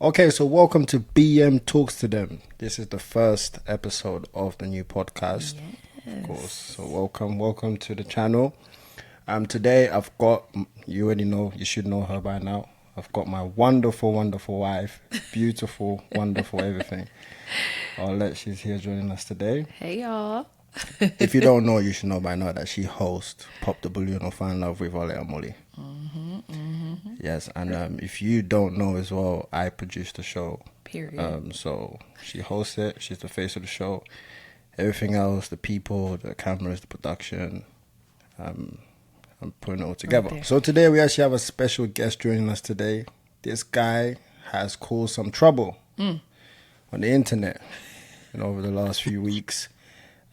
Okay, so welcome to BM Talks to Them. This is the first episode of the new podcast, of course. So welcome to the channel. Today I've got, you already know, you should know her by now. I've got my wonderful wife, beautiful, wonderful everything. Arlette, she's here joining us today. Hey y'all. If you don't know, you should know by now that she hosts Pop the Balloon or Find Love with Arlette and Molly. Yes, and if you don't know as well, I produce the show. Period. So she hosts it. She's the face of the show. Everything else, the people, the cameras, the production, I'm putting it all together. Right So today we actually have a special guest joining us today. This guy has caused some trouble on the internet, over the last few weeks.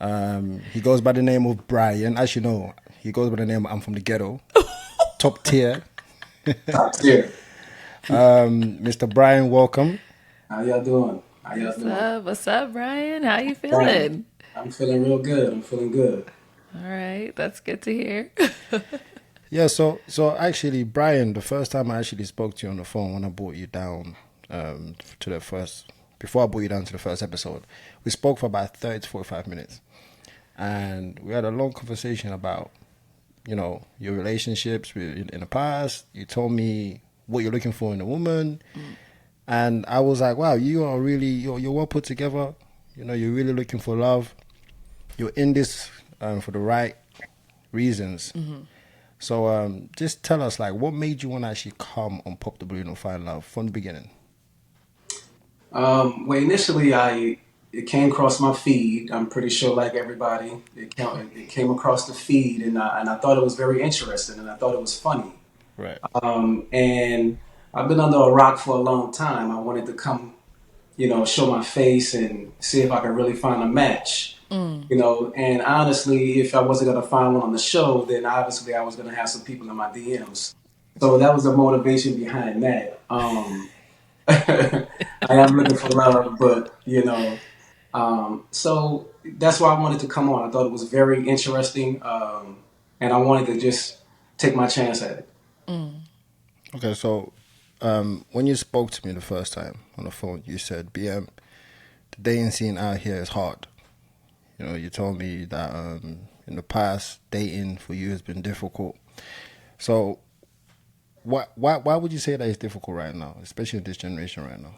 He goes by the name of Bryan. As you know, he goes by the name I'm from the ghetto, top tier. Top tier. Mr. Bryan, welcome. How y'all doing? How y'all doing? What's up, Bryan? How you feeling? I'm feeling real good. I'm feeling good. All right, that's good to hear. Yeah, so actually, Bryan, the first time I actually spoke to you on the phone when I brought you down before I brought you down to the first episode, we spoke for about 30 to 45 minutes. And we had a long conversation about, your relationships in the past. You told me what you're looking for in a woman. And I was like, wow, you are really, you're well put together. You're really looking for love. You're in this for the right reasons. So just tell us, what made you want to actually come on Pop the Balloon or Find Love from the beginning? Well, initially, it came across my feed. I'm pretty sure, like everybody, it came across the feed, and I thought it was very interesting, and I thought it was funny. Right. And I've been under a rock for a long time. I wanted to come, show my face and see if I could really find a match. And honestly, if I wasn't going to find one on the show, then obviously I was going to have some people in my DMs. So that was the motivation behind that. I am looking for love, but so that's why I wanted to come on. I thought it was very interesting, and I wanted to just take my chance at it. Okay, so when you spoke to me the first time on the phone, you said, BM, the dating scene out here is hard. You told me that in the past, dating for you has been difficult. So why would you say that it's difficult right now, especially in this generation right now?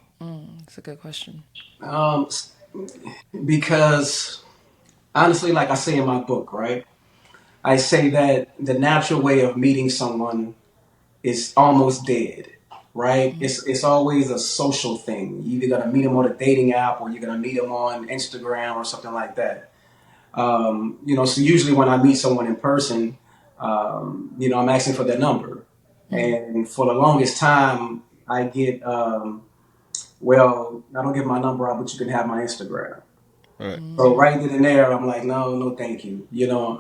It's a good question. Because honestly, like I say in my book, right? I say that the natural way of meeting someone is almost dead, right? It's always a social thing. You either gonna meet them on a dating app or you're gonna meet them on Instagram or something like that. So usually when I meet someone in person, I'm asking for their number. And for the longest time, I get, I don't give my number out, but you can have my Instagram. Right. So right then and there, I'm like, no, thank you.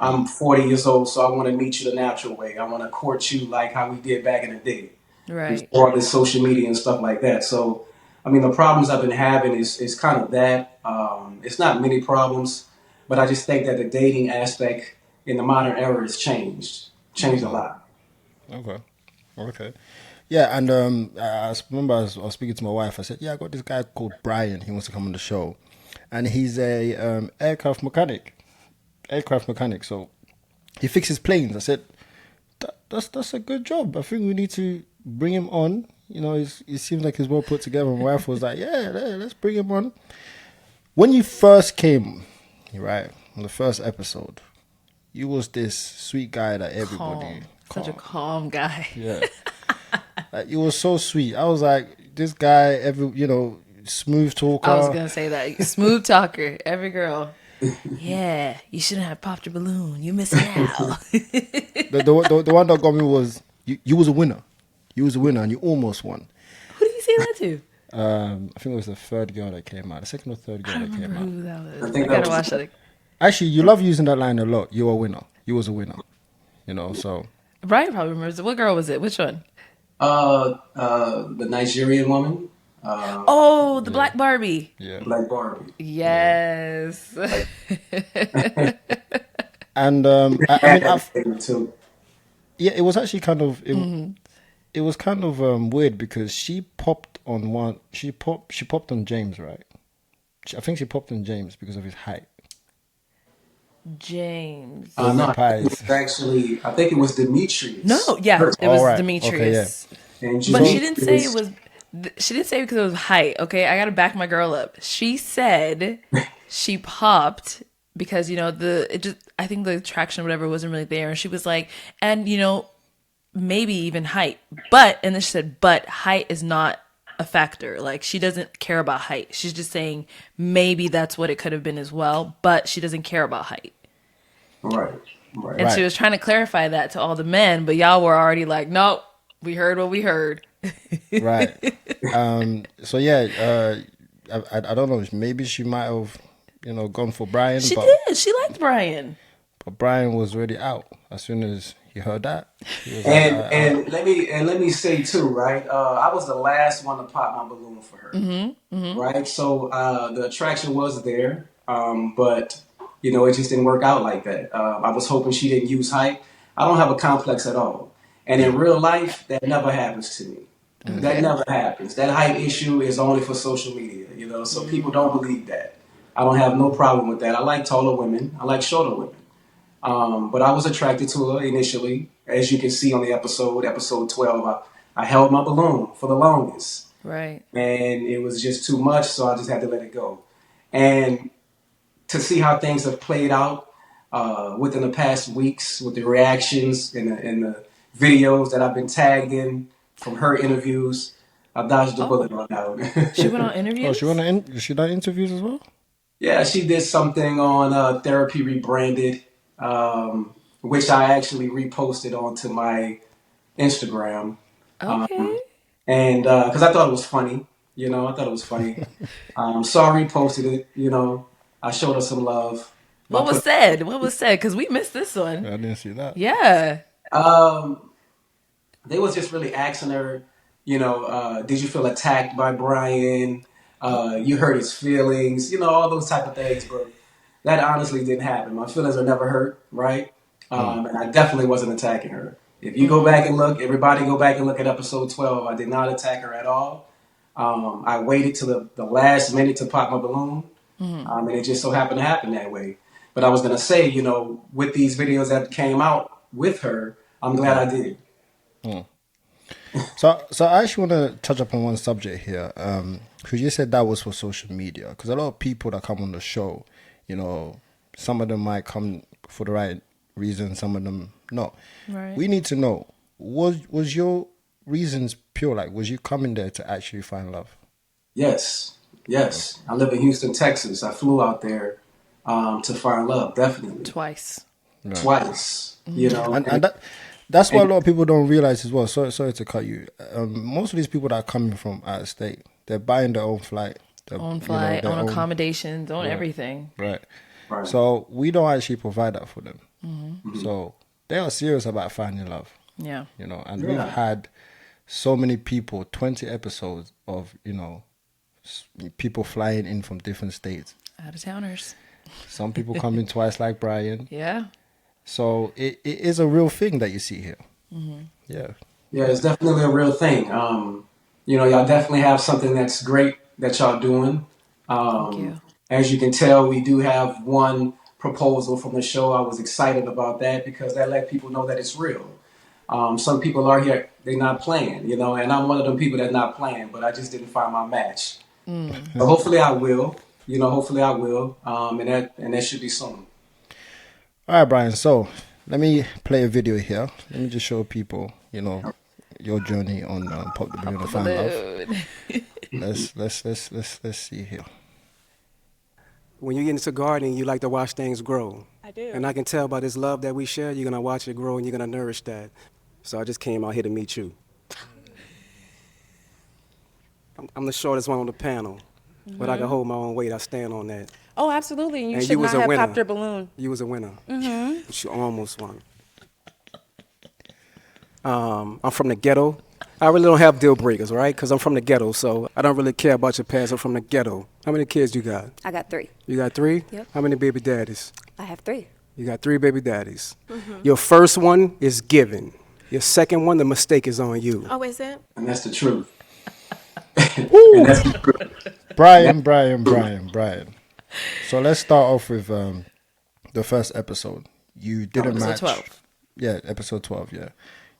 I'm 40 years old, so I want to meet you the natural way. I want to court you like how we did back in the day, Right. before all this social media and stuff like that. So, I mean, the problems I've been having is kind of that. It's not many problems, but I just think that the dating aspect in the modern era has changed a lot. Okay. Yeah, and I remember I was speaking to my wife. I said, yeah, I got this guy called Bryan. He wants to come on the show. And he's a aircraft mechanic. So he fixes planes. I said, that's a good job. I think we need to bring him on. He seems like he's well put together. My wife was like, yeah, let's bring him on. When you first came, right, on the first episode, you was this sweet guy that everybody... Such a calm guy. Yeah. You were so sweet. I was like, this guy, smooth talker. I was going to say that. Smooth talker. Every girl. Yeah, you shouldn't have popped your balloon. You're missing out. The one that got me was, you was a winner. You was a winner and you almost won. Who did you say that to? I think it was the third girl that came out. The second or third girl that came out. Who that was. I think I that gotta was- watch that. Actually, you love using that line a lot. You're a winner. You was a winner. So... Bryan probably remembers it. What girl was it? Which one? The Nigerian woman. The Black Barbie. Yeah. Black Barbie. Yes. And Too. yeah, it was actually kind of it was kind of weird because she popped on one. She popped on James, right? I think she popped on James because of his height. James. Or No, my I think it pies. was actually, I think it was No, Demetrius. yeah, it All was right. Okay. Yeah. Demetrius. And But she didn't say it Demetrius, was. She didn't say because it was height. Okay, I gotta back my girl up. She said she popped because the it just I think the attraction or whatever wasn't really there, and she was like, and maybe even height, and then she said, but height is not a factor. Like she doesn't care about height. She's just saying maybe that's what it could have been as well, but she doesn't care about height. right, right. And she Right. was trying to clarify that to all the men, but y'all were already like, nope, we heard what we heard. Right. So yeah. I don't know. Maybe she might have gone for Bryan, She but did. She liked Bryan. Bryan was already out as soon as he heard that. He was like, And let me say too, right? I was the last one to pop my balloon for her, right? So the attraction was there, but it just didn't work out like that. I was hoping she didn't use height. I don't have a complex at all, and in real life, that never happens to me. That Okay. never happens. That height issue is only for social media, so people don't believe that. I don't have no problem with that. I like taller women. I like shorter women. But I was attracted to her initially. As you can see on the episode 12, I held my balloon for the longest. Right. And it was just too much, so I just had to let it go. And to see how things have played out within the past weeks with the reactions and the videos that I've been tagged in from her interviews, I dodged the Oh, bullet on that she went one. on oh, she interviews? wanna she done interviews as well. Yeah, she did something on Therapy Rebranded, which I actually reposted onto my Instagram. Okay. And because I thought it was funny, I thought it was funny. So I reposted it, I showed her some love by What was putting, said? What was said? Because we missed this one. I didn't see that. Yeah. um, they was just really asking her, did you feel attacked by Bryan? You hurt his feelings, all those type of things. But that honestly didn't happen. My feelings are never hurt, right? And I definitely wasn't attacking her. If you go back and look, everybody go back and look at episode 12. I did not attack her at all. I waited till the last minute to pop my balloon, and it just so happened to happen that way. But I was gonna say, with these videos that came out with her, I'm glad I did. So I actually want to touch upon one subject here. Because you said that was for social media. Because a lot of people that come on the show, some of them might come for the right reason, some of them not. Right. We need to know, was your reasons pure? Like, was you coming there to actually find love? Yes, yes. I live in Houston, Texas. I flew out there to find love, definitely Twice. Right. twice. And that's what a lot of people don't realize as well. Sorry to cut you. Most of these people that are coming from out of state, they're buying their own flight. Own flight, own accommodations, own everything. Right. Right. So we don't actually provide that for them. So they are serious about finding love, Yeah. and Yeah. we've had so many people, 20 episodes of, people flying in from different states. Out of towners. Some people come in twice like Bryan. Yeah. So it is a real thing that you see here. Yeah. Yeah, it's definitely a real thing. Y'all definitely have something that's great that y'all doing. Thank you. As you can tell, we do have one proposal from the show. I was excited about that because that let people know that it's real. Some people are here, they're not playing, and I'm one of them people that's not playing, but I just didn't find my match. So hopefully I will, and that should be soon. All right, Bryan. So let me play a video here. Let me just show people, your journey on Pop the Balloon and Find Love. Let's see here. When you get into gardening, you like to watch things grow. I do. And I can tell by this love that we share, you're going to watch it grow and you're going to nourish that. So I just came out here to meet you. I'm the shortest one on the panel, but I can hold my own weight. I stand on that. Oh, absolutely. And you And should you not was a have winner. popped your balloon. You was a winner. But you almost won. I'm from the ghetto. I really don't have deal breakers, right? Because I'm from the ghetto, so I don't really care about your past. I'm from the ghetto. How many kids you got? I got 3. You got 3? Yep. How many baby daddies? I have 3. You got 3 baby daddies. Your first one is given. Your second one, the mistake is on you. Oh, is it? And that's the truth. And Woo! that's the truth. Brian, That's Brian, the truth. Brian, Brian. So let's start off with the first episode. You didn't Episode match. 12. Yeah, episode 12. Yeah,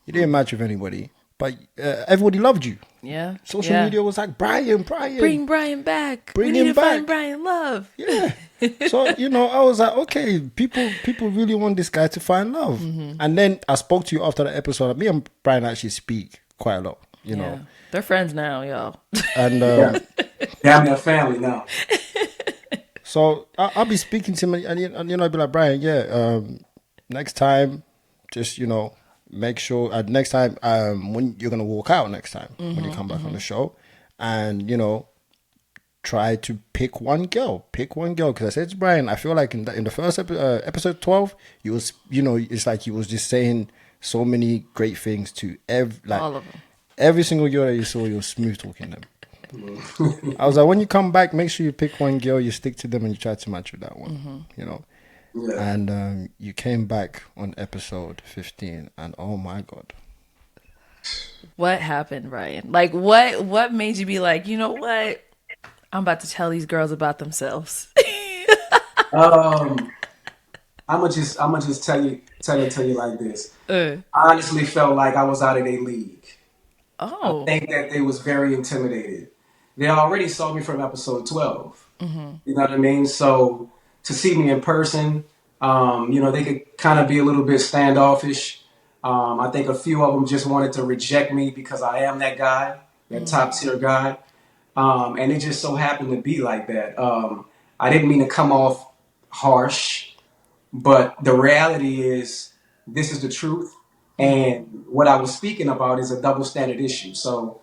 you didn't match with anybody, but everybody loved you. Yeah. Social yeah. media was like Brian, Brian, Bring Bryan back. Bring we need him to find back. Bryan love. Yeah. So I was like, okay, people really want this guy to find love. And then I spoke to you after the episode. Me and Brian actually speak quite a lot. Yeah. They're friends now, y'all. And Yeah. They have their family now. so I'll be speaking to him, and I'll be like, Brian, next time, just make sure next time when you're gonna walk out next time when you come back on the show, and try to pick one girl because I said to Brian, I feel like in the first episode 12, you was it's like you was just saying so many great things to All of them. every single girl that you saw, you were smooth talking them. I was like, when you come back, make sure you pick one girl, you stick to them, and you try to match with that one. Yeah. And you came back on episode 15, and oh my god, What happened, Bryan? Like, what made you be like, you know what? I'm about to tell these girls about themselves. I'm gonna just tell you like this. I honestly felt like I was out of their league. I Oh. think that they was very intimidated. They already saw me from episode 12. You know what I mean? So to see me in person, they could kind of be a little bit standoffish. I think a few of them just wanted to reject me because I am that guy, that top tier guy. And it just so happened to be like that. I didn't mean to come off harsh, but the reality is this is the truth. And what I was speaking about is a double standard issue. So,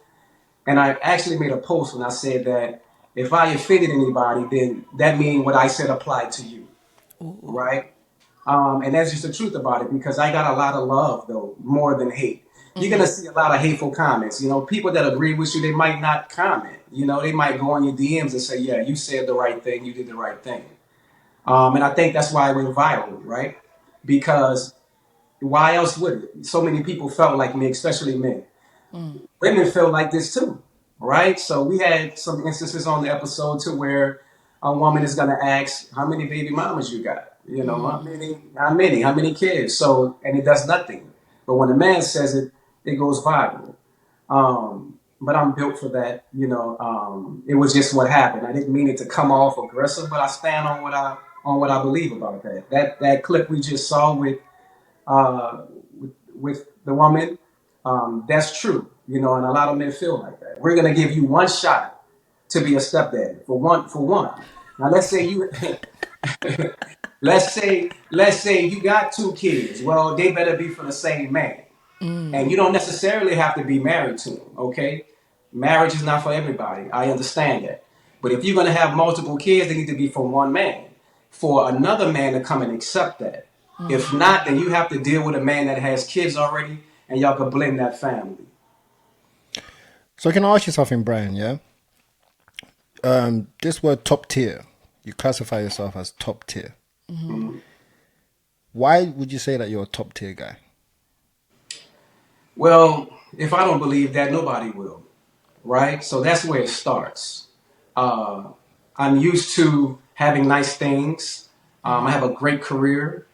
and I actually made a post when I said that if I offended anybody, then that means what I said applied to you, right? And that's just the truth about it because I got a lot of love though, more than hate. You're gonna see a lot of hateful comments. People that agree with you, they might not comment. They might go on your DMs and say, "Yeah, you said the right thing. You did the right thing." And I think that's why it went viral, right? Because why else would it? So many people felt like me, especially men. Women felt like this too, right? So we had some instances on the episode too where a woman is gonna ask, "How many baby mamas you got? How many kids?" So, and it does nothing. But when a man says it, it goes viral. But I'm built for that. It was just what happened. I didn't mean it to come off aggressive, but I stand on what I believe about that. That clip we just saw uh, with the woman, that's true. And a lot of men feel like that. We're gonna give you one shot to be a stepdad for one. Now let's say you let's say you got two kids. Well, they better be for the same man. And you don't necessarily have to be married to him, okay? Marriage is not for everybody. I understand that. But if you're going to have multiple kids, they need to be from one man. For another man to come and accept that. If not, then you have to deal with a man that has kids already, and y'all can blame that family. So can I ask you something, Brian? Yeah. This word top tier, you classify yourself as top tier. Why would you say that you're a top tier guy? Well, if I don't believe that, nobody will, right? So that's where it starts. I'm used to having nice things. I have a great career.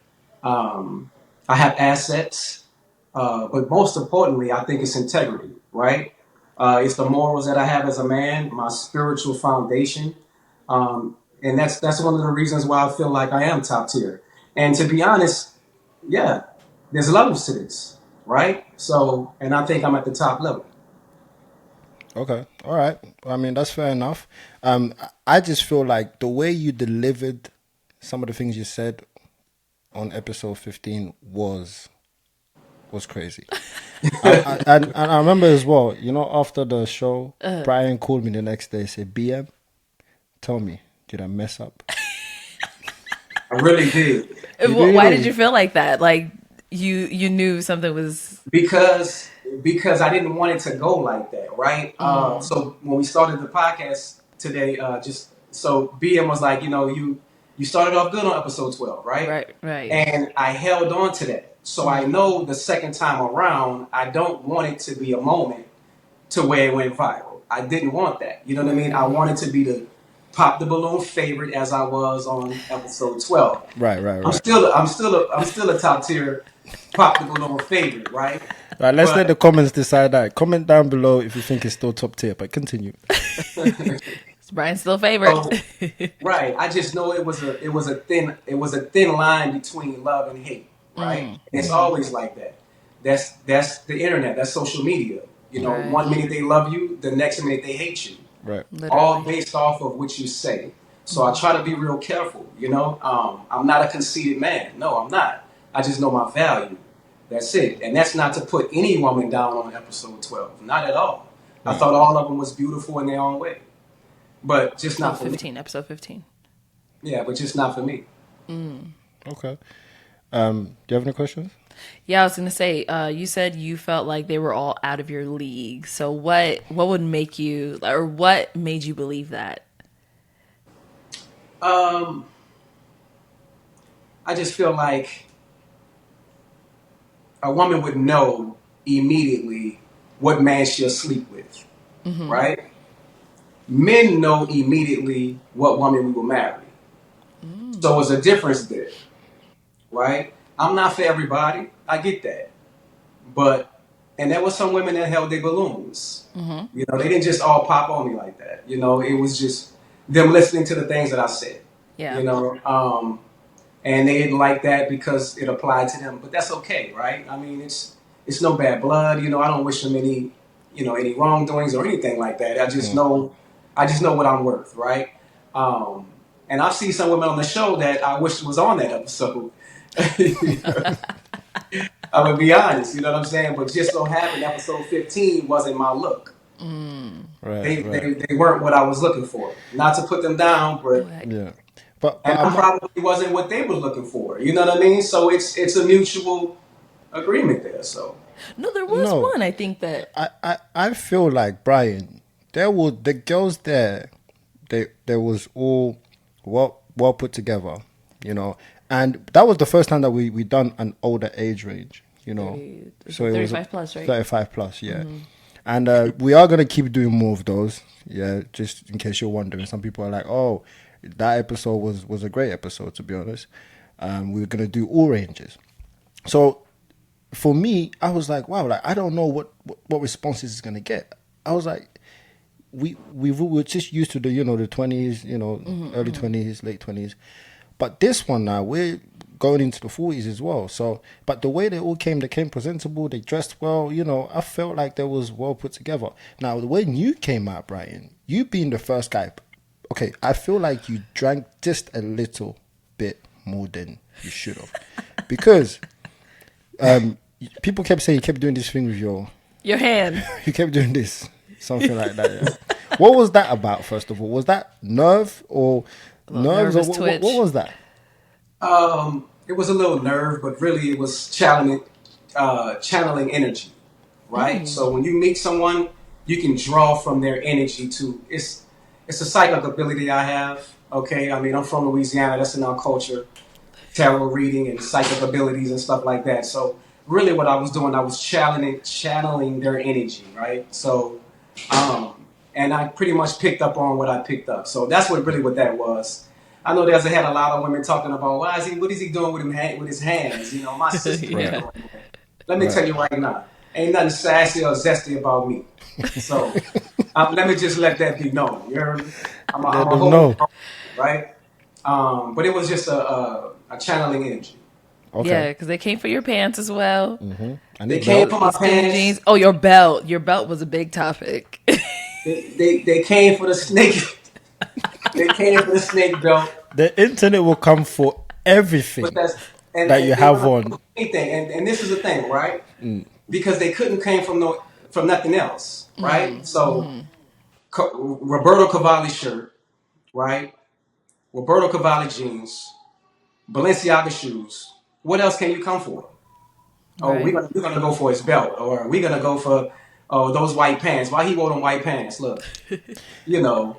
I have assets. But most importantly, I think it's integrity, right? It's the morals that I have as a man, my spiritual foundation. And that's one of the reasons why I feel like I am top tier. And to be honest, yeah, there's levels to this, right? So, and I think I'm at the top level. Okay, all right. I mean, that's fair enough. I just feel like the way you delivered some of the things you said on episode 15 was crazy. And I remember as well, after the show, Brian called me the next day, said, "BM, tell me, did I mess up?" I really did. Why did you feel like that? Like you knew something was. Because I didn't want it to go like that, right? So when we started the podcast today, just so BM was like, you started off good on episode 12, right? Right. And I held on to that. So I know the second time around, I don't want it to be a moment to where it went viral. I didn't want that. You know what I mean? I wanted to be the pop the balloon favorite as I was on episode 12. Right, right, I'm right. still I'm still a top tier pop the balloon favorite, right? Right, let's let But the comments decide that. Comment down below if you think it's still top tier, but continue. Is Brian still a favorite? so, right, I just know it was a thin line between love and hate, right? It's always like that. That's the internet. That's social media. You know, Right. one minute they love you, the next minute they hate you. Right. All Literally. based off of what you say. So I try to be real careful. You know, I'm not a conceited man. No, I'm not. I just know my value. That's it. And that's not to put any woman down on episode 12. Not at all. I Right. thought all of them was beautiful in their own way, but just Oh, not for me. 15, episode 15. Yeah, but just not for me. Okay. Do you have any questions? Yeah, I was gonna say, you said you felt like they were all out of your league. So what would make you, or what made you believe that? Um, I just feel like a woman would know immediately what man she'll sleep with, right? Men know immediately what woman we will marry. So there's a difference there, right? I'm not for everybody. I get that. But, and there was some women that held their balloons. You know, they didn't just all pop on me like that. You know, it was just them listening to the things that I said, Yeah. you know, and they didn't like that because it applied to them. But that's okay, right? I mean, it's no bad blood. You know, I don't wish them any, you know, any wrongdoings or anything like that. I just know what I'm worth, right? And I've seen some women on the show that I wish was on that episode. I would be honest, you know what I'm saying? But just so happened, episode 15 wasn't my look. Right, They weren't what I was looking for. Not to put them down, but Yeah. But and I I'm not. probably wasn't what they were looking for. You know what I mean? So it's a mutual agreement there. So No, there was No. one. I think that. I feel like Brian, there were the girls there, they was all well put together, you know. And that was the first time that we done an older age range, you know. 30 So it was 35 plus, right? 35 plus, yeah. And we are gonna keep doing more of those, yeah. Just in case you're wondering, some people are like, "Oh, that episode was a great episode." To be honest, we were gonna do all ranges. So for me, I was like, wow, like I don't know what responses it's gonna get. I was like, we were just used to the the 20s, early 20s, late 20s, but this one now we're going into the 40s as well. So, but the way they came presentable, they dressed well. I felt like they was well put together. Now, when you came out, Brian, you being the first guy, okay, I feel like you drank just a little bit more than you should have, because people kept saying you kept doing this thing with Your hand. you kept doing this, something like that. Yeah. What was that about? First of all, was that nerve or nerves or nervous twitch. what was that? it was a little nerve, but really it was channeling energy, right? So when you meet someone, you can draw from their energy to it's a psychic ability I have. Okay, I mean I'm from Louisiana. That's in our culture. Tarot reading and psychic abilities and stuff like that. So really what I was doing, I was channeling their energy, right? So, and I pretty much picked up on what I picked up. So that's what that was. I know there's had a lot of women talking about what is he doing with his hands? You know, my sister. Yeah. Let me Right. tell you right now, ain't nothing sassy or zesty about me. So let me just let that be known. You heard me? Let I'm a them whole, know. right? But it was just a channeling energy. Yeah, Okay. because they came for your pants as well. I They need came belt. for my Skinny pants. jeans. Oh, your belt. Your belt was a big topic. They came for the snake. They came for the snake belt. The internet will come for But everything that's that you and they have were on. anything. And this is the thing, right? Because they couldn't came from nothing else, right? So Roberto Cavalli shirt, right? Roberto Cavalli jeans, Balenciaga shoes. What else can you come for? Oh, Right. we're gonna go for his belt, or we're gonna go for those white pants. Why he wore them white pants? Look, you know.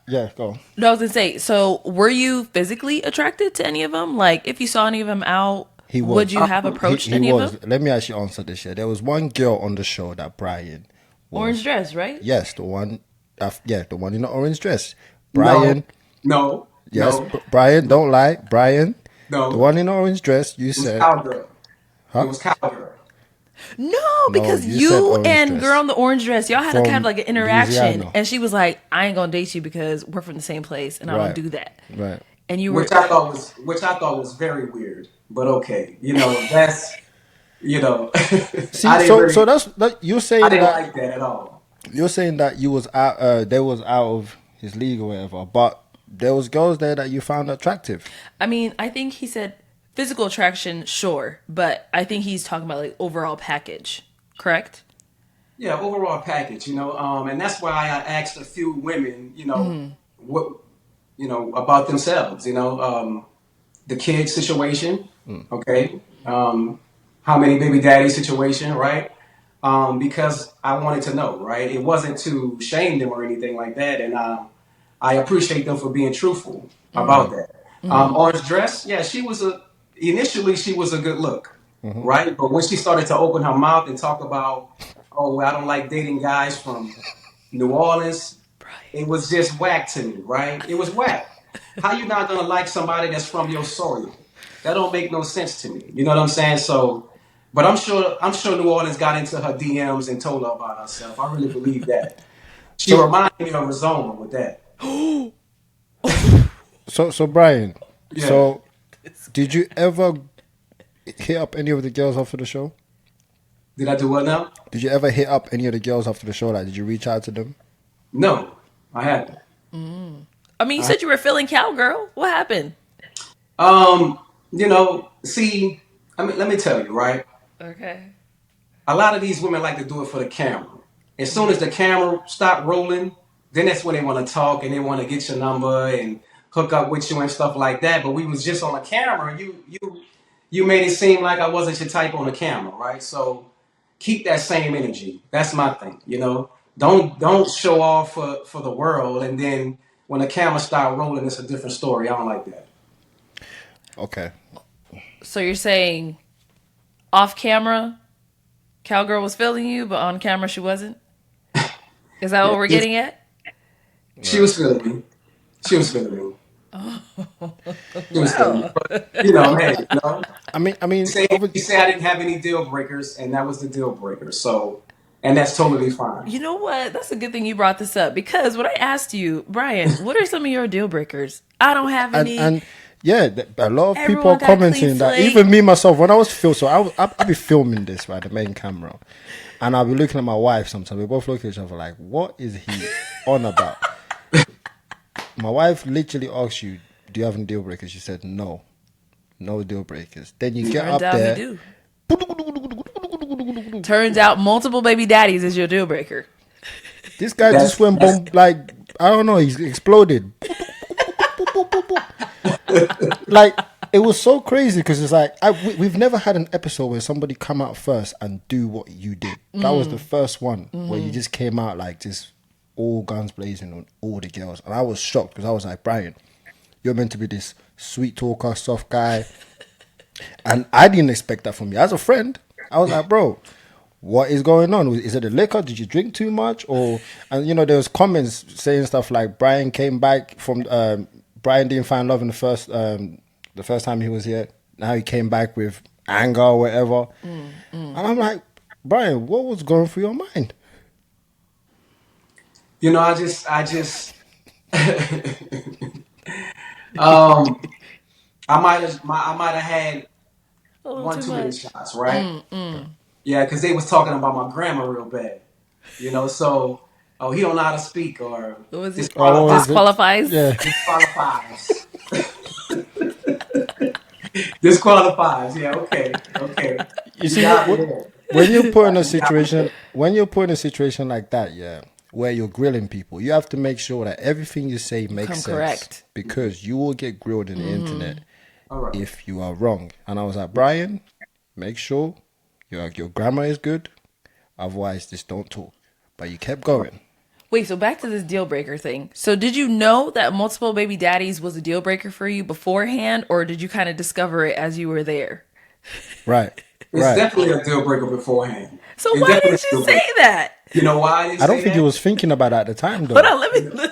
Yeah, go. No, I was gonna say. So, were you physically attracted to any of them? Like, if you saw any of them out? He Would was. you have approached He any of was. them? Let me actually answer this here. There was one girl on the show that Brian Orange was. dress, right? Yes, the one. Yeah, the one in the orange dress. No, Brian. no, Yes, no, Brian. Don't lie, Brian. The no. one in the orange dress. You It was said, cowgirl. It huh? was cowgirl. No, No, because you said you orange and girl dress in the orange dress, y'all had a kind of from like an interaction, Louisiana. and she was like, "I ain't gonna date you because we're from the same place, and I don't Right. do that." Right. And you were, Which I thought was very weird. But okay, that's See, so that's that. I didn't like that at all. You're saying that you was out. They was out of his league or whatever. But there was girls there that you found attractive. I mean, I think he said physical attraction, sure, but I think he's talking about like overall package, correct? Yeah, overall package, and that's why I asked a few women, what about themselves, the kid situation, okay, how many baby daddy situation, right? Because I wanted to know, right? It wasn't to shame them or anything like that, and I appreciate them for being truthful about that. Orange dress, yeah, initially she was a good look, right? But when she started to open her mouth and talk about, oh, well, I don't like dating guys from New Orleans, it was just whack to me, right? It was whack. How you not gonna like somebody that's from your soil? That don't make no sense to me. You know what I'm saying? So, but I'm sure New Orleans got into her DMs and told her about herself. I really believe that. She So, reminded me of Rizoma with that. so Brian. Yeah. So, did you ever hit up any of the girls after the show? Did I do what now? Did you ever hit up any of the girls after the show? Like, did you reach out to them? No, I haven't. I mean, you said you were feeling cowgirl. What happened? See, let me tell you, right? Okay. A lot of these women like to do it for the camera. As soon as the camera stop rolling, then that's when they want to talk and they want to get your number and hook up with you and stuff like that. But we was just on the camera. And you made it seem like I wasn't your type on the camera, right? So keep that same energy. That's my thing. Don't show off for the world, and then when the camera start rolling, it's a different story. I don't like that. Okay. So you're saying off camera, cowgirl was feeling you, but on camera she wasn't? Is that what we're getting at? She was feeling me. She was feeling me. She was feeling me. Wow. But hey, she said I didn't have any deal breakers, and that was the deal breaker. So, and that's totally fine. You know what? That's a good thing you brought this up because when I asked you, Brian, what are some of your deal breakers? I don't have and any. and yeah, a lot of people Everyone are got a clean commenting that. slate. Even me myself, when I was filming, so I'll be filming this right, the main camera, and I'll be looking at my wife. Sometimes we both look at each other like, "What is he on about?" My wife literally asks you, "Do you have any deal breakers?" She said, "No, no deal breakers." Then you get Turns up out there. you do. Turns out multiple baby daddies is your deal breaker. This guy That's just went that's bomb like I don't know. He's exploded. Like it was so crazy because it's like we've never had an episode where somebody come out first and do what you did. That was the first one where you just came out like just all guns blazing on all the girls, and I was shocked because I was like, Brian, you're meant to be this sweet talker, soft guy, and I didn't expect that from you as a friend. I was like, bro, what is going on? Is it the liquor? Did you drink too much? Or and there was comments saying stuff like Brian came back from Brian didn't find love in the first time he was here. Now he came back with anger or whatever. And I'm like, Brian, what was going through your mind? I just um I might have had A little one too too many much. shots, right? Yeah, because they was talking about my grandma real bad. So, oh, he don't know how to speak or What was it? Oh, what was it? Disqualifies. Yeah. disqualifies. Disqualifies. Yeah, okay. You You see, got me there. when you're put in a You got me situation, there. when you're put in a situation like that, yeah, where you're grilling people, you have to make sure that everything you say makes come sense. correct. Because you will get grilled in the internet All right. if you are wrong. And I was like, Brian, make sure your grammar is good. Otherwise, just don't talk. But you kept going. Wait, so back to this deal breaker thing. So did you know that multiple baby daddies was a deal breaker for you beforehand, or did you kind of discover it as you were there? Right. It's Right. definitely a deal breaker beforehand. So It's why definitely didn't a you deal say breaker. that? You know why I didn't I don't say think he that? was thinking about that at the time, Hold though. on,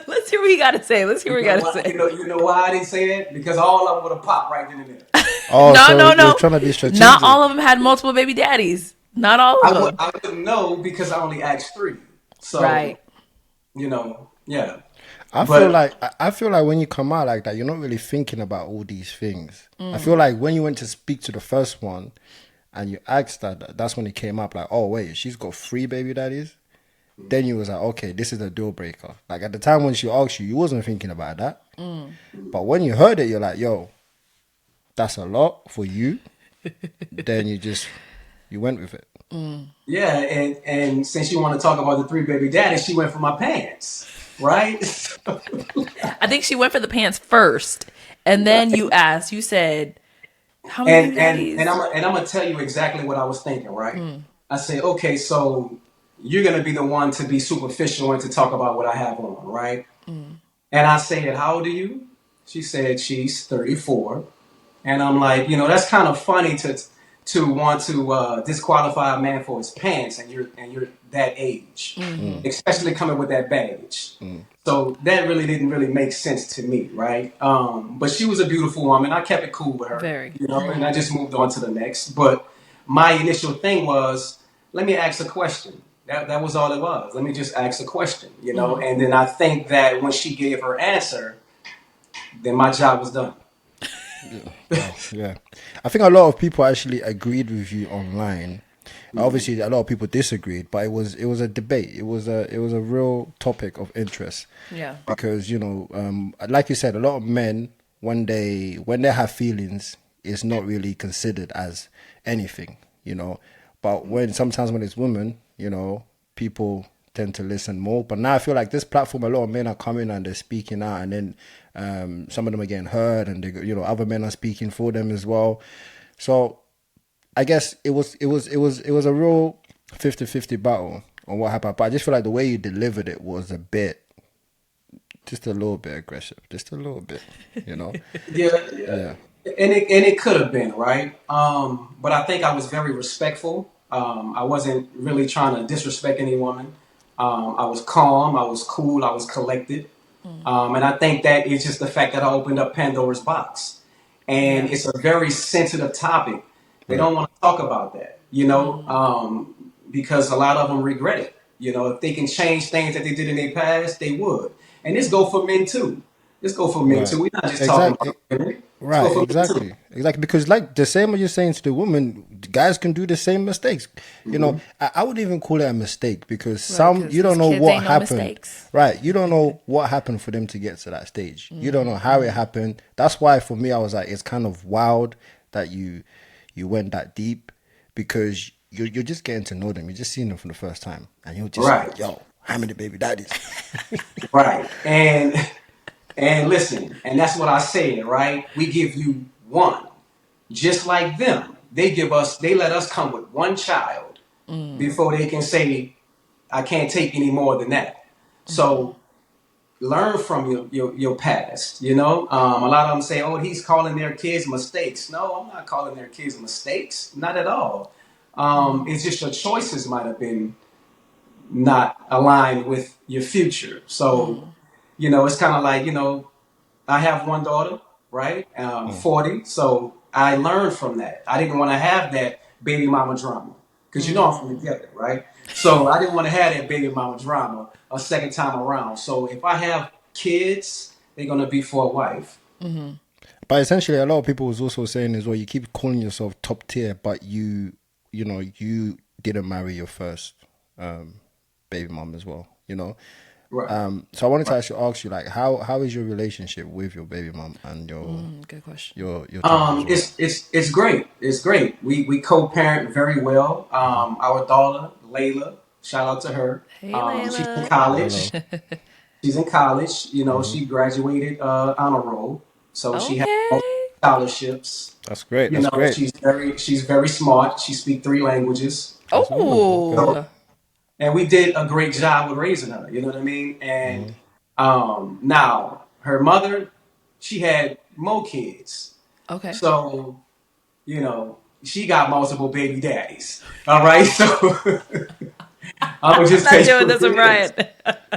let's hear what he got to say. Let's hear You what he know got to why? say. You know why I didn't say it? Because all of them would have popped right then and there. Oh, No, so no, you're no. trying to be Not all strategic. of them had multiple baby daddies. Not all of them. I wouldn't know because I only asked three. So Right. yeah. I feel But like I feel like when you come out like that, you're not really thinking about all these things. I feel like when you went to speak to the first one, and you asked that, that's when it came up. Like, oh wait, she's got three baby daddies. Then you was like, okay, this is a deal breaker. Like at the time when she asked you, you wasn't thinking about that. But when you heard it, you're like, yo, that's a lot for you. Then you went with it. yeah, and since you want to talk about the three baby daddies, she went for my pants, right? I think she went for the pants first, and then you asked. You said, "How many baby daddies?" I'm gonna tell you exactly what I was thinking, right? I said, okay, so you're gonna be the one to be superficial and to talk about what I have on, right? And I said, how old are you? She said she's 34. And I'm like, that's kind of funny to want to disqualify a man for his pants, and you're that age, especially coming with that baggage. So that really didn't really make sense to me, right? But she was a beautiful woman. I kept it cool with her, Very. and I just moved on to the next. But my initial thing was, let me ask a question. That was all it was. Let me just ask a question, And then I think that when she gave her answer, then my job was done. Well, yeah. I think a lot of people actually agreed with you online. Obviously, a lot of people disagreed, but it was a debate. It was a real topic of interest Yeah. because like you said, a lot of men when they have feelings, it's not really considered as anything. But sometimes when it's women, people tend to listen more. But now I feel like this platform, a lot of men are coming and they're speaking out, and then some of them are getting heard, and other men are speaking for them as well. So I guess it was a real 50-50 battle on what happened. But I just feel like the way you delivered it was just a little bit aggressive, just a little bit. Yeah, Yeah, and it could have been right, but I think I was very respectful. I wasn't really trying to disrespect any woman. I was calm, I was cool, I was collected, and I think that it's just the fact that I opened up Pandora's box, and Yeah. it's a very sensitive topic. They right. don't want to talk about that, because a lot of them regret it. If they can change things that they did in their past, they would. And this go for men too. This go for men Right. too. We're not just talking Exactly. about women. Let's go Right. for men too. Exactly. Exactly. Because like the same what you're saying to the woman, guys can do the same mistakes. I would even call it a mistake because Right. some Because you don't these know kids what ain't no happened. mistakes. Right. You don't know what happened for them to get to that stage. You don't know how it happened. That's why for me I was like, it's kind of wild that you went that deep because you're just getting to know them. You're just seeing them for the first time, and you're just Right. like, yo, how many baby daddies? Right. And listen, and that's what I said, right? We give you one. Just like them. They let us come with one child before they can say, I can't take any more than that. So learn from your past, a lot of them say, oh, he's calling their kids mistakes. No, I'm not calling their kids mistakes. Not at all. It's just your choices might have been not aligned with your future. So, it's kind of like, I have one daughter, right? 40. So I learned from that. I didn't want to have that baby mama drama because I'm from the ghetto, right? So I didn't want to have that baby mama drama a second time around. So if I have kids, they're going to be for a wife. But essentially, a lot of people was also saying as well, you keep calling yourself top tier, but you didn't marry your first um, baby mom as well. Right. So I wanted to actually ask you, like, how is your relationship with your baby mom and Good question. your child as well? It's great. It's great. We co-parent very well. Our daughter Layla, shout out to her. Hey, She's in Layla. college. Hello. She's in college. She graduated honor roll, so she has Okay. scholarships. That's great. That's great. She's very smart. She speaks three languages. Okay. Oh. And we did a great job with raising her. You know what I mean? And now her mother, she had more kids. Okay. So, she got multiple baby daddies. All right, so I'm gonna just tell Not you doing what this with it is. Brian.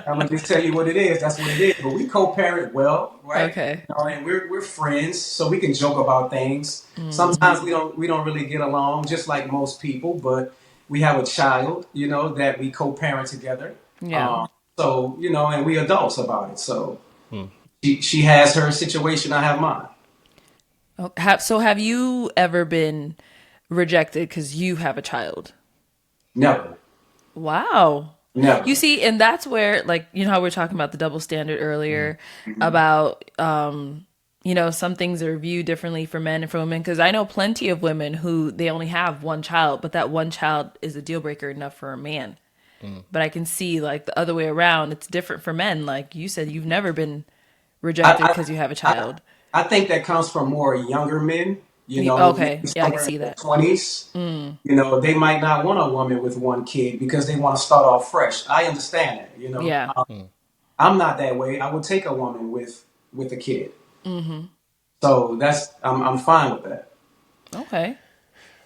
I'm gonna just tell you what it is. That's what it is. But we co-parent well, right? Okay. You know, and we're friends, so we can joke about things. Mm, Sometimes we don't really get along, just like most people. But we have a child, that we co-parent together. yeah. Um, so and we adults about it. So she has her situation, I have mine. So have you ever been rejected because you have a child? Never, Wow. You never. see, and that's where, like, you know how we were talking about the double standard earlier about, some things are viewed differently for men and for women. Because I know plenty of women who they only have one child, but that one child is a deal breaker enough for a man. But I can see, like, the other way around, it's different for men. Like you said, you've never been rejected I, because you have a I, child. I think that comes from more younger men, Okay. maybe Yeah, I can somewhere in see their that. 20s. They might not want a woman with one kid because they want to start off fresh. I understand that. Yeah. I'm not that way. I would take a woman with a kid. So I'm fine with that. Okay.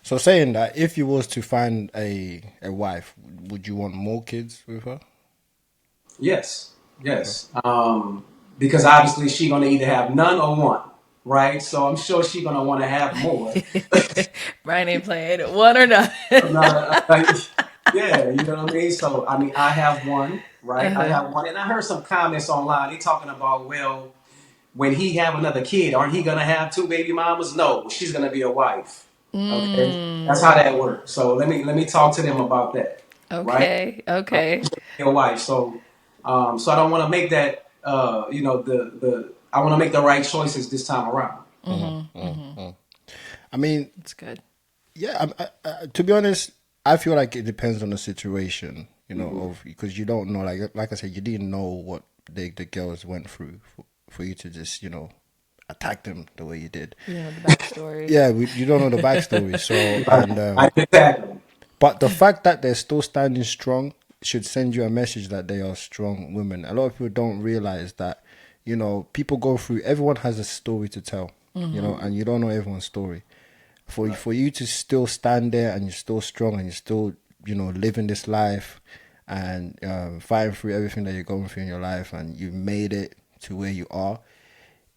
So saying that, if you was to find a wife, would you want more kids with her? Yes, yes. Because obviously she's gonna either have none or one, right? So I'm sure she's gonna want to have more. Brian ain't playing one or not. Like, yeah, you know what I mean. So I mean, I have one, right? I Uh-huh. have one, and I heard some comments online. They talking about, well, when he have another kid, aren't he gonna have two baby mamas? No, she's gonna be a wife. Okay, that's how that works. So let me talk to them about that, right? Okay. Okay. Your wife. So I don't want to make that. The I want to make the right choices this time around. I mean, That's good. yeah. To be honest, I feel like it depends on the situation. Mm-hmm. Of because you don't know, like I said, you didn't know what the girls went through for you to just attack them the way you did. You know the backstory. Yeah, you don't know the backstory. So and I exactly. but the fact that they're still standing strong should send you a message that they are strong women. A lot of people don't realize that, people go through, everyone has a story to tell, and you don't know everyone's story. For you to still stand there and you're still strong and you're still, living this life and fighting through everything that you're going through in your life and you made it to where you are,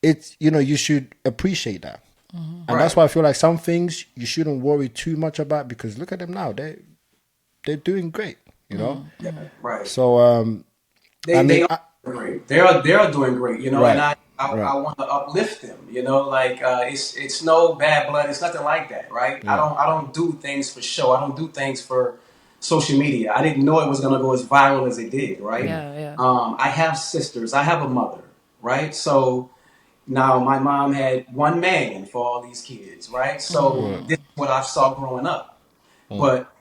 it's, you should appreciate that. And that's Right. why I feel like some things you shouldn't worry too much about because look at them now. They're doing great, Yeah, right. So I They mean, are doing great. They are doing great. And right, I right, want to uplift them. Like it's no bad blood. It's nothing like that, right? I yeah, don't do things for show. I don't do things for social media. I didn't know it was gonna go as viral as it did, right? Yeah. Yeah. I have sisters. I have a mother, right? So now my mom had one man for all these kids, right? So right, this is what I saw growing up. But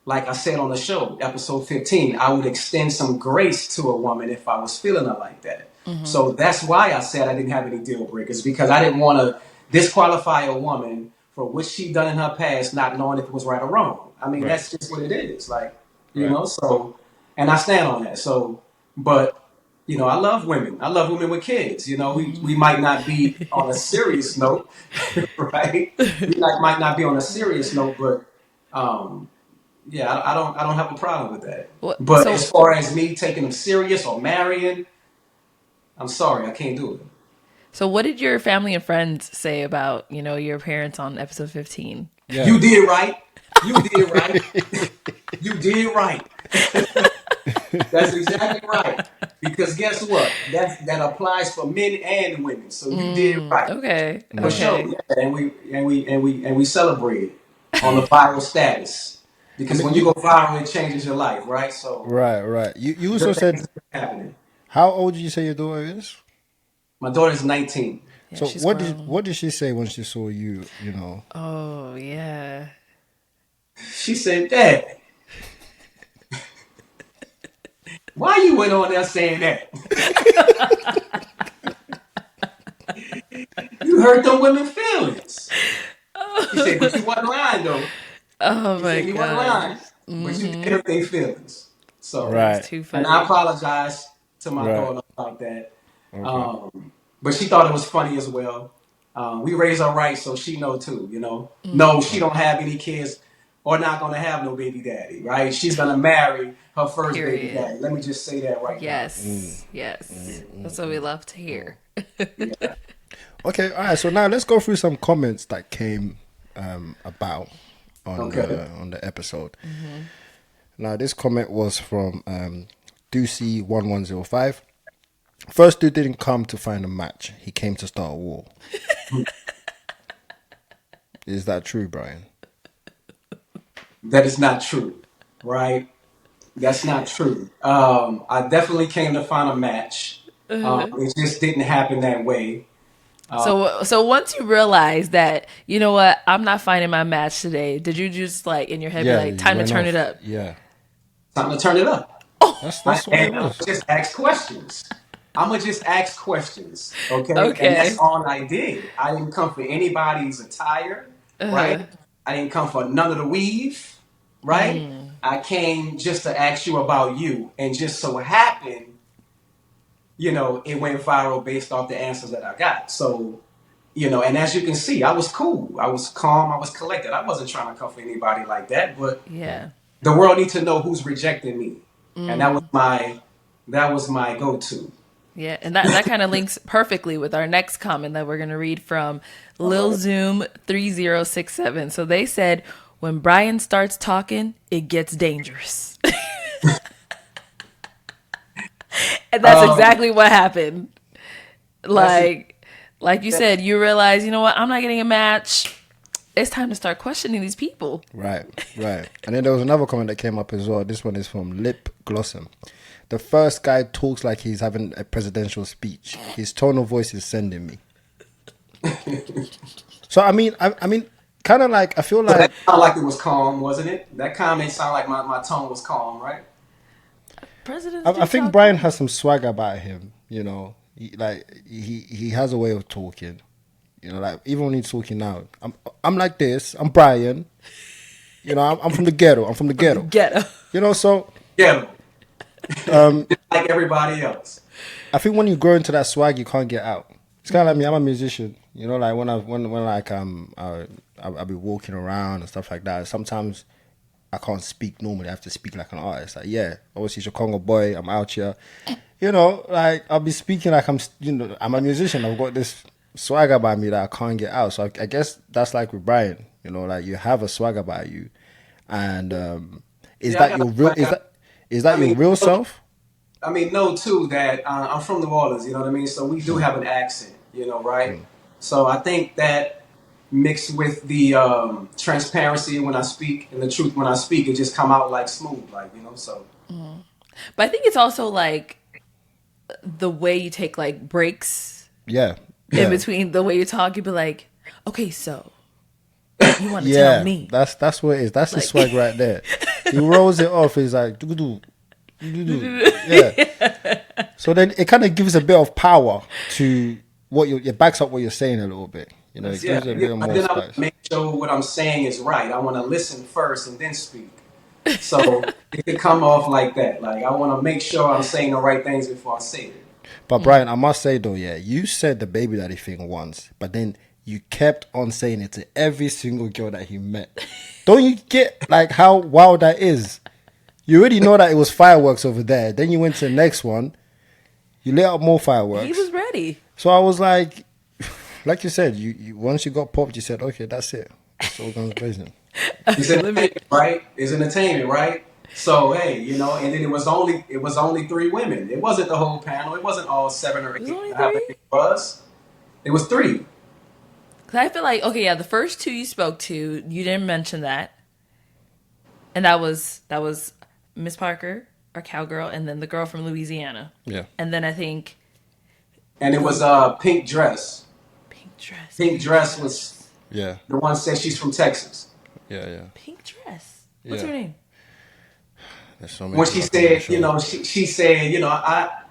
like I said on the show, episode 15, I would extend some grace to a woman if I was feeling her like that. So that's why I said I didn't have any deal breakers because I didn't want to disqualify a woman for what she done in her past, not knowing if it was right or wrong. I mean, right, that's just what it is. Like, right. so, and I stand on that. So, but, I love women. I love women with kids. We might not be on a serious note, right? Might not be on a serious note, but, yeah, I don't have a problem with that. What? But So as far as me taking them serious or marrying, I'm sorry, I can't do it. so what did your family and friends say about your parents on episode 15? Yeah. You did right. You did right. You did right. That's exactly right. Because guess what? That applies for men and women. So you did right Okay. for Right, sure. Okay. Yeah, and we celebrate on the viral status I because mean, when you go viral, it changes your life, right? So right. You also good things said are happening. how old did you say your daughter is? My daughter's 19. Yeah, So she's what did grown. what did she say when she saw you? Oh yeah. She said, "Dad, why you went on there saying that? You hurt them women's feelings." She said, "But you wasn't lying though." Oh She my said, "You wasn't lying, gosh. but you did hurt their feelings." So, That's Right, too and I funny. apologize to my right. daughter about that. Okay. But she thought it was funny as well. We raise her right, so she know too. No, she don't have any kids, or not gonna have no baby daddy. Right? She's gonna marry her first baby Period. daddy. Let me just say that right now. Yes. Yes. That's what we love to hear. Yeah. Okay, all right. So now let's go through some comments that came about Okay. on the episode. Now this comment was from Doocy1105. First dude didn't come to find a match. He came to start a war. Is that true, Brian? That is not true. Right? That's not true. I definitely came to find a match. It just didn't happen that way. So once you realize that, you know what, I'm not finding my match today, did you just like in your head be Yeah, like, you time to went turn it off. up? Yeah, Time to turn it up. that's what it And I'm was. just ask questions. I'm gonna just ask questions, okay? And that's Okay. all I did. I didn't come for anybody's attire, right? I didn't come for none of the weave, right? I came just to ask you about you, and just so happened, it went viral based off the answers that I got. So, and as you can see, I was cool, I was calm, I was collected. I wasn't trying to come for anybody like that, but Yeah. the world needs to know who's rejecting me, and that was my go-to. Yeah, and that kind of links perfectly with our next comment that we're going to read from Lil Zoom 3067. So they said, when Bryan starts talking, it gets dangerous. And that's exactly what happened. That's Like you said, you realize, you know what, I'm not getting a match. It's time to start questioning these people. Right. And then there was another comment that came up as well. This one is from Lip Glossom. The first guy talks like he's having a presidential speech. His tone of voice is sending me. So I mean, kind of like I feel So that like sounded like it was calm, wasn't it? That comment sounded like my tone was calm, right? Presidents do I think talk Brian calm. has some swagger about him. He has a way of talking. Like even when he's talking now, I'm like this. I'm Brian. I'm from the ghetto. I'm from the ghetto. Ghetto. So Yeah. Just like everybody else. I think when you grow into that swag, you can't get out. It's kind of like me. I'm a musician. Like when like I'll be walking around and stuff like that. Sometimes I can't speak normally. I have to speak like an artist. Like obviously it's a Congo boy. I'm out here. Like I'll be speaking like I'm a musician. I've got this swagger about me that I can't get out. So I guess that's like with Brian. Like you have a swagger about you, and is Yeah, I that got your a real? swagger. Is that I your mean, real self? know too that I'm from New Orleans. You know what I mean? So we do have an accent. Right? So I think that mixed with the transparency when I speak and the truth when I speak, it just come out like smooth, So But I think it's also like the way you take like breaks Yeah. in Yeah. between the way you talk. You'd be like, okay, so you want to tell Yeah, me. that's what it is. That's his Like, swag right there. He rolls it off. He's like, doo yeah. So then it kind of gives a bit of power to what it backs up what you're saying a little bit. It yeah, gives it a yeah. bit But more then I want spice. to make sure what I'm saying is right. I want to listen first and then speak. So it could come off like that. Like I want to make sure I'm saying the right things before I say it. But Brian, I must say though, yeah, you said the baby daddy thing once, but then you kept on saying it to every single girl that he met. Don't you get like how wild that is? You already know that it was fireworks over there. Then you went to the next one. You lit up more fireworks. he was ready. So I was like you said, you once you got popped, you said, okay, that's it. It's all guns blazing. It's entertainment, right? It's entertainment, right? So hey, and then it was only three women. It wasn't the whole panel. It wasn't all seven or It was eight. only How many three. it was? It was three. Because I feel like, okay, yeah, the first two you spoke to, you didn't mention that. And that was Miss Parker, our cowgirl, and then the girl from Louisiana. Yeah. And then I think And it was pink dress. pink dress. Pink dress was Yeah. the one said she's from Texas. Yeah. Pink dress. What's Yeah. her name? There's so many When she people on the said, show. she said,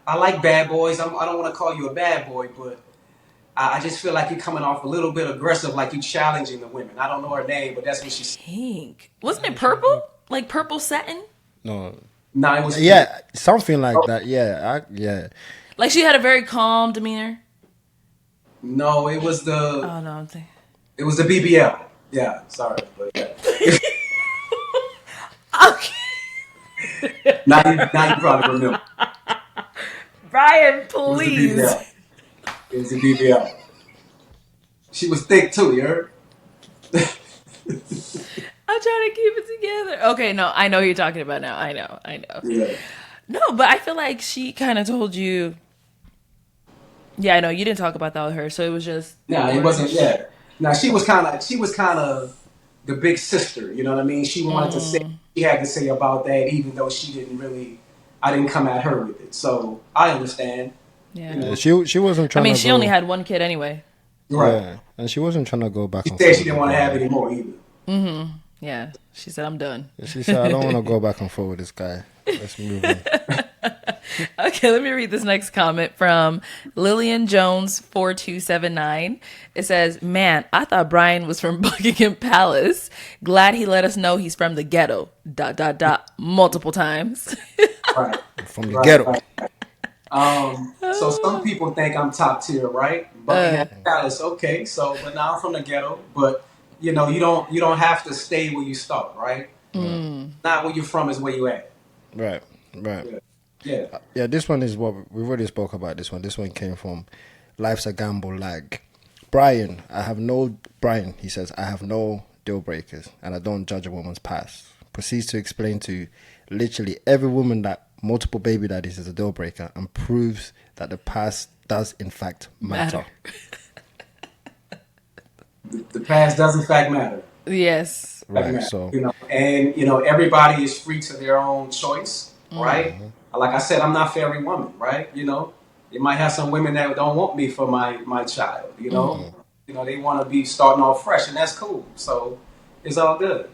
I like bad boys. I don't want to call you a bad boy, but I just feel like you're coming off a little bit aggressive, like you challenging the women. I don't know her name, but that's what she said. Pink. Wasn't it purple? Like purple satin? No. No, it was pink. Yeah, something like that. Yeah. Yeah. Like she had a very calm demeanor. No, Oh no, I'm thinking. it was the BBL. Yeah, sorry, but yeah. Okay, Now you probably remember. Brian, It was the please. BBL. It was the BBL. She was thick too, you heard? I'm trying to keep it together. Okay, no, I know who you're talking about now. I know. Yeah. No, but I feel like she kind of told you. Yeah, I know you didn't talk about that with her, so it was just Nah, it wasn't. words. Yeah. Now she was kind of the big sister. You know what I mean? She wanted to say she had to say about that, even though she didn't really. I didn't come at her with it, so I understand. You Yeah. Yeah, know, she wasn't I trying mean, to she only go. had one kid anyway. right? Yeah, and she wasn't trying to go back She and said she forth didn't with want to have Brian. any more either. Yeah. She said, I'm done. She said, "I don't want to go back and forth with this guy. Let's move on." Okay, let me read this next comment from Lillian Jones 4279. It says, "Man, I thought Brian was from Buckingham Palace. Glad he let us know he's from the ghetto. Dot dot dot multiple times." Right, From the right, ghetto. right. So some people think I'm top tier, right? Buckingham Palace, okay. So, but now I'm from the ghetto. But you don't have to stay where you start, right? Right, Not where you're from is where you at. right, right. Yeah, yeah, Yeah, this one is what we've already spoke about. This one. This one came from Life's a Gamble Lag. Brian. He says, I have no deal breakers, and I don't judge a woman's past. Proceeds to explain to literally every woman that multiple baby daddies is a deal breaker, and proves that the past does in fact matter. Matter. the past does in fact matter. Yes. Fact Right. matter. So And everybody is free to their own choice, right? Like I said, I'm not for every woman, right? You might have some women that don't want me for my child. They want to be starting off fresh, and that's cool. So it's all good.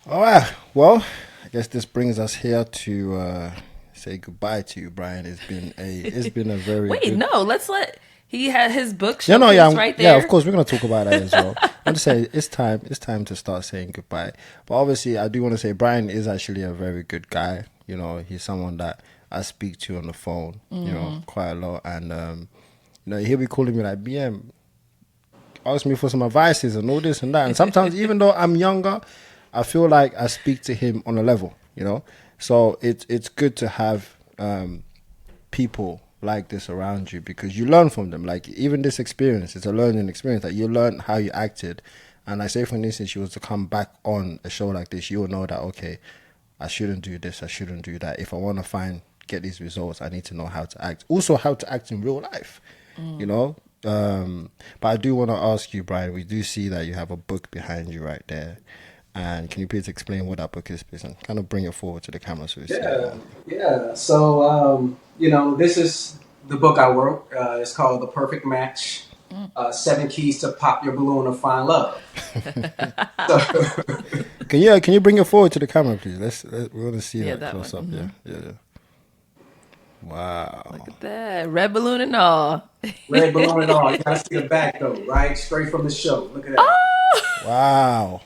all right. Well, I guess this brings us here to say goodbye to you, Brian. It's been a very Wait, good. no, let's let he had his book Yeah, no, showcase right yeah. there. Of course, we're gonna talk about that as well. I'm just saying it's time. It's time to start saying goodbye. But obviously, I do want to say Brian is actually a very good guy. He's someone that I speak to on the phone. Quite a lot, and he'll be calling me like, "BM, ask me for some advices and all this and that." And sometimes, even though I'm younger, I feel like I speak to him on a level. So it's good to have people like this around you because you learn from them. Like even this experience, it's a learning experience. That you learn how you acted, and I say for instance, you was to come back on a show like this, you will know that okay, I shouldn't do this, I shouldn't do that. If I want to get these results, I need to know how to act. Also, how to act in real life. You know. But I do want to ask you, Brian. We do see that you have a book behind you right there. And can you please explain what that book is, please, and kind of bring it forward to the camera so we see it Yeah, more? yeah. So this is the book I wrote. It's called The Perfect Match: 7 Keys to Pop Your Balloon or Find Love. So, Can you bring it forward to the camera, please? We want to see Yeah, that that close one. up. Yeah. Wow. Look at that. Red balloon and all. red balloon and all. You gotta see the back though, right? Straight from the show. Look at that. Wow.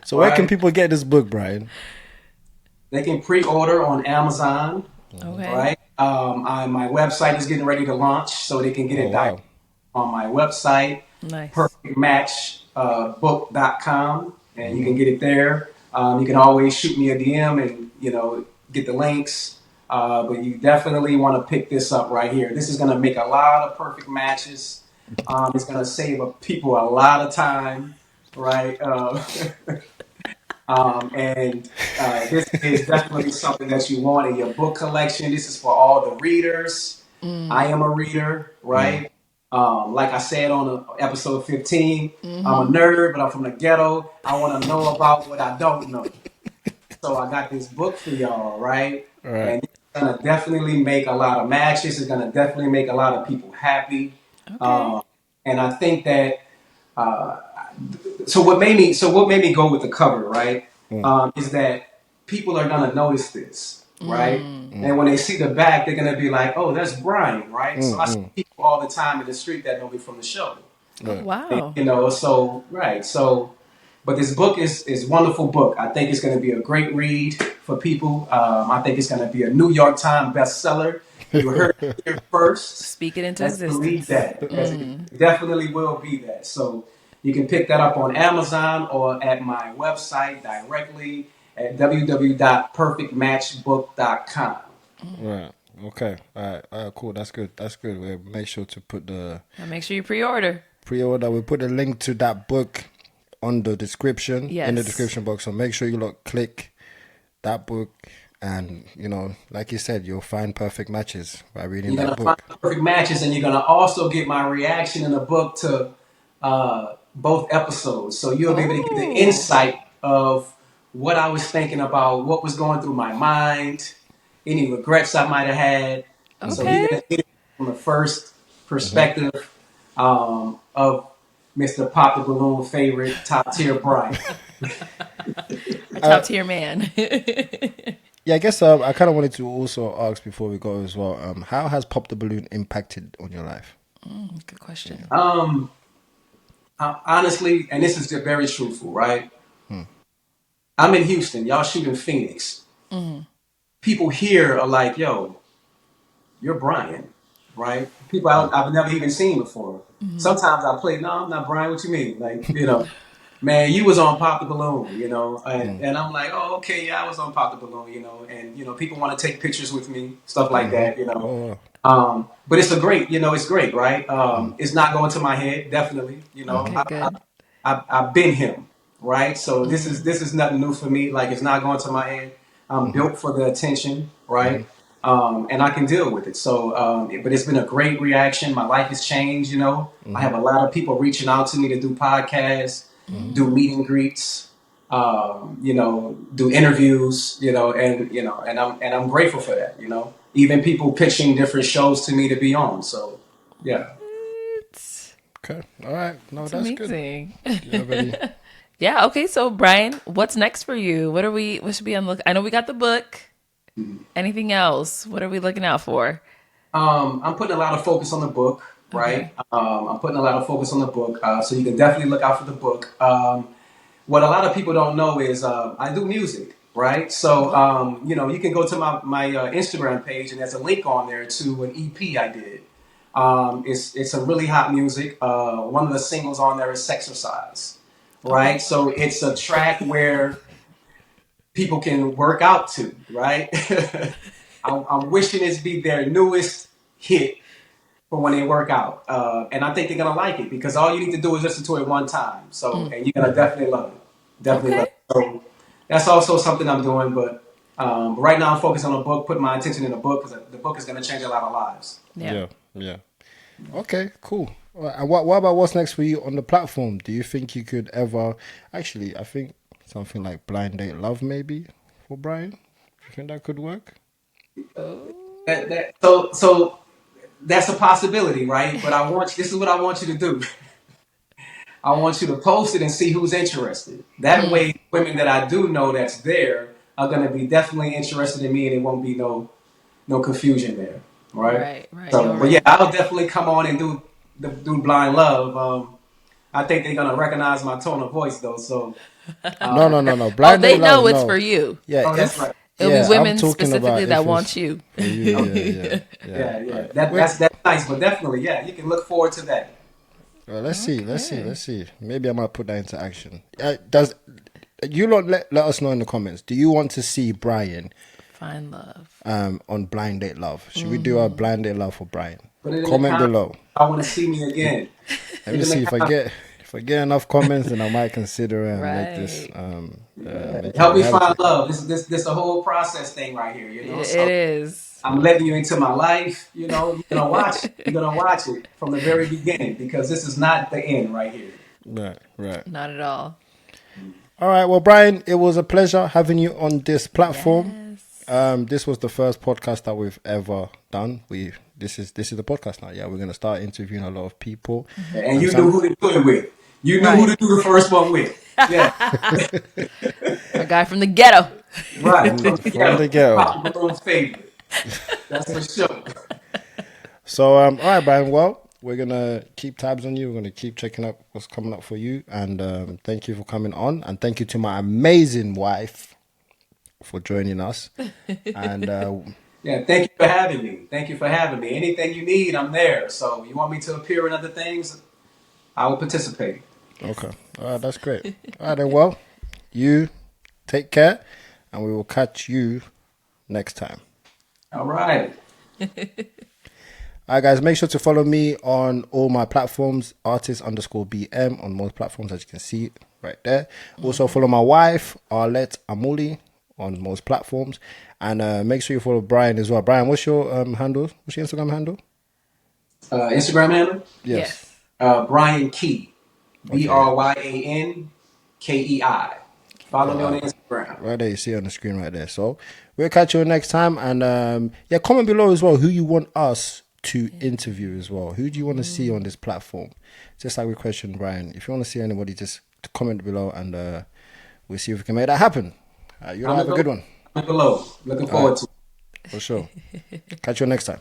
So where can Right? people get this book, Brian? They can pre-order on Amazon. Okay. Right? My website is getting ready to launch, so they can get Oh it wow. on my website, Nice. perfectmatchbook.com, and you can get it there. You can always shoot me a DM and get the links. But you definitely want to pick this up right here. This is going to make a lot of perfect matches. It's going to save people a lot of time, right? And this is definitely something that you want in your book collection. This is for all the readers. I am a reader, right? Like I said on episode 15, I'm a nerd, but I'm from the ghetto. I want to know about what I don't know. So I got this book for y'all, right? All right. And it's gonna definitely make a lot of matches. It's gonna definitely make a lot of people happy. Okay. Um, and I think that so what made me go with the cover, right? Is that people are gonna notice this, right? And when they see the back, they're gonna be like, "Oh, that's Brian," right? So I see people all the time in the street that know me from the show. Oh, Right. wow. So right, so but this book is wonderful book. I think it's going to be a great read for people. I think it's going to be a New York Times bestseller. You heard it here first. Speak it into Let's believe existence. that because it definitely will be that. So you can pick that up on Amazon or at my website directly at www.perfectmatchbook.com. Right. Okay. All right. Cool. That's good. That's good. We'll make sure to put the Now make sure you pre-order. pre-order. We'll put a link to that book on the description in the Yes. description box. So make sure you look click that book, and like you said, you'll find perfect matches by reading You're that gonna find book. perfect matches, and you're gonna also get my reaction in the book to both episodes. So you'll be able to get the Oh. insight of what I was thinking about, what was going through my mind, any regrets I might have had. So Mm-hmm. you're Okay. gonna get it from the first perspective of Mr. Pop the Balloon favorite top tier Bryan. Our top tier man. Yeah, I guess I kind of wanted to also ask before we go as well. How has Pop the Balloon impacted on your life? Good question. Honestly, and this is very truthful, right? I'm in Houston. Y'all shoot in Phoenix. People here are like, yo, you're Bryan, right? People I've never even seen before. Sometimes I play, no, I'm not Bryan. What you mean? Like, man, you was on Pop the Balloon, and I'm like, oh, okay, yeah, I was on Pop the Balloon, and people want to take pictures with me, stuff like that. Oh, But it's it's great, right? It's not going to my head, definitely. Okay, good. I've been him, right? So this is nothing new for me. Like it's not going to my head. I'm built for the attention, right? And I can deal with it. So, but it's been a great reaction. My life has changed. I have a lot of people reaching out to me to do podcasts, do meet and greets, do interviews, and I'm grateful for that. Even people pitching different shows to me to be on. So, yeah. It's, okay. All right. No, it's that's good. amazing. Do you have any? Yeah, okay, so Bryan, what's next for you? What should be on look? I know we got the book. Anything else? What are we looking out for? I'm putting a lot of focus on the book, Okay. right? I'm putting a lot of focus on the book, so you can definitely look out for the book. What a lot of people don't know is I do music, right? So you can go to my Instagram page, and there's a link on there to an EP I did. It's a really hot music. One of the singles on there is "Sexercise," Okay. right? So it's a track where people can work out to, right? I'm wishing it's be their newest hit for when they work out, and I think they're gonna like it because all you need to do is listen to it one time. So, and you're gonna definitely love it. Definitely love Okay. it. So that's also something I'm doing. But right now, I'm focused on the book, putting my attention in the book because the book is gonna change a lot of lives. Yeah. Yeah. Yeah. Okay. Cool. All right, and what about what's next for you on the platform? Do you think you could ever? Actually, I think something like Blind Date Love maybe for Bryan. Do you think that could work? So that's a possibility, right? But this is what I want you to do. I want you to post it and see who's interested. That way, women that I do know that's there are going to be definitely interested in me, and it won't be no confusion there, right? Right. Right. So, No but yeah, risk. I'll definitely come on and do Blind Love. I think they're gonna recognize my tone of voice though. So, No, no, no, no. Oh, Blind they Date Love, know it's no. for you. Yeah, oh, that's if right. It'll be I'm women talking specifically about that if want it's you. for you. Yeah, Yeah, yeah. yeah. Wait, That's nice, but definitely, yeah, you can look forward to that. well, let's see, let's see, Okay. let's see. Maybe I might put that into action. Does you lot let us know in the comments? Do you want to see Bryan Find love. on Blind Date Love? Should we do our Blind Date Love for Bryan? Put it in the Comment comments. below. I want to see me again. Let Put me it in see the comments. if I get enough comments, then I might consider and make this Right. make it a Help me find reality. love. This a whole process thing right here, It So is. I'm letting you into my life. You're gonna watch it. You're gonna watch it from the very beginning because this is not the end right here. Right, right. Not at all. All right. Well, Bryan, it was a pleasure having you on this platform. Yes. This was the first podcast that we've ever done. This is the podcast now. Yeah, we're gonna start interviewing a lot of people. And you knew Some who to do it with. You knew who Right. to do the first one with. Yeah, A guy from the ghetto. right. from the ghetto. Pop Balloon's favorite. That's for sure. So all right, Bryan. Well, we're gonna keep tabs on you. We're gonna keep checking up what's coming up for you. And thank you for coming on. And thank you to my amazing wife for joining us. And Yeah, thank you for having me. Thank you for having me. Anything you need, I'm there. So you want me to appear in other things, I will participate. Okay. All right, that's great. All right, then, well, you take care, and we will catch you next time. All right. All right, guys, make sure to follow me on all my platforms, artist_BM on most platforms, as you can see right there. Also, follow my wife, Arlette Amuli, on most platforms. And make sure you follow Bryan as well. Bryan, what's your handle? What's your Instagram handle? Instagram handle, Yes. Yes. Bryan Key, Okay. BryanKei. Follow me on Instagram. Right there, you see it on the screen right there. So we'll catch you next time. And yeah, comment below as well who you want us to interview as well. Who do you want to see on this platform? Just like we questioned Bryan. If you want to see anybody, just comment below and we'll see if we can make that happen. You all have a good one. Comment below. Looking All right, forward to it. for sure. Catch you next time.